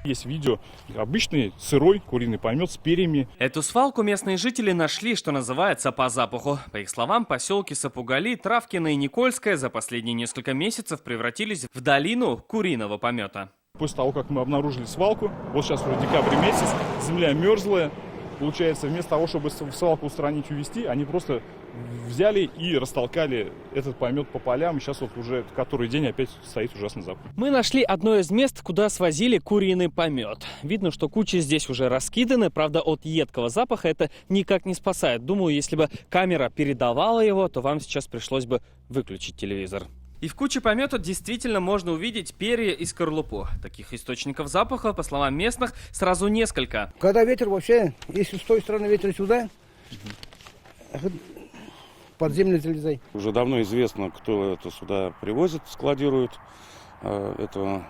Есть видео, обычный сырой куриный помет с перьями. Эту свалку местные жители нашли, что называется, по запаху. По их словам, поселки Сапугали, Травкино и Никольское за последние несколько месяцев превратились в долину куриного помета. После того, как мы обнаружили свалку, вот сейчас уже декабрь месяц, земля мерзлая. Получается, вместо того, чтобы свалку устранить, увезти, они просто взяли и растолкали этот помет по полям. Сейчас вот уже который день опять стоит ужасный запах. Мы нашли одно из мест, куда свозили куриный помет. Видно, что кучи здесь уже раскиданы. Правда, от едкого запаха это никак не спасает. Думаю, если бы камера передавала его, то вам сейчас пришлось бы выключить телевизор. И в куче помета действительно можно увидеть перья и скорлупу. Таких источников запаха, по словам местных, сразу несколько. Когда ветер вообще, если с той стороны ветер сюда, подземный залезай. Уже давно известно, кто это сюда привозит, складирует. Это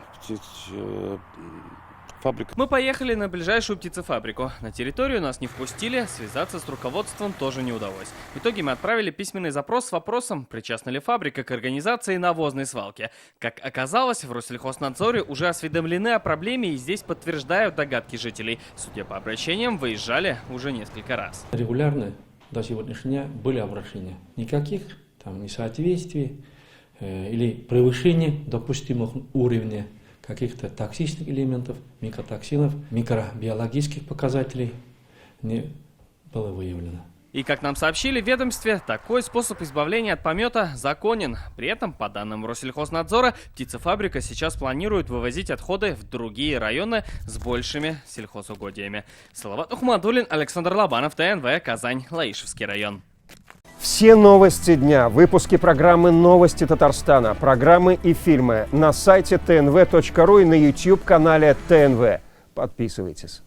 фабрика. Мы поехали на ближайшую птицефабрику. На территорию нас не впустили, связаться с руководством тоже не удалось. В итоге мы отправили письменный запрос с вопросом, причастна ли фабрика к организации навозной свалки. Как оказалось, в Россельхознадзоре уже осведомлены о проблеме и здесь подтверждают догадки жителей. Судя по обращениям, выезжали уже несколько раз. Регулярно до сегодняшнего дня были обращения. Никаких там несоответствий или превышения допустимых уровней каких-то токсичных элементов, микотоксинов, микробиологических показателей не было выявлено. И, как нам сообщили в ведомстве, такой способ избавления от помета законен. При этом, по данным Россельхознадзора, птицефабрика сейчас планирует вывозить отходы в другие районы с большими сельхозугодиями. Салават Ухмадуллин, Александр Лобанов, ТНВ, Казань, Лаишевский район. Все новости дня, выпуски программы «Новости Татарстана», программы и фильмы на сайте tnv.ru и на YouTube-канале ТНВ. Подписывайтесь.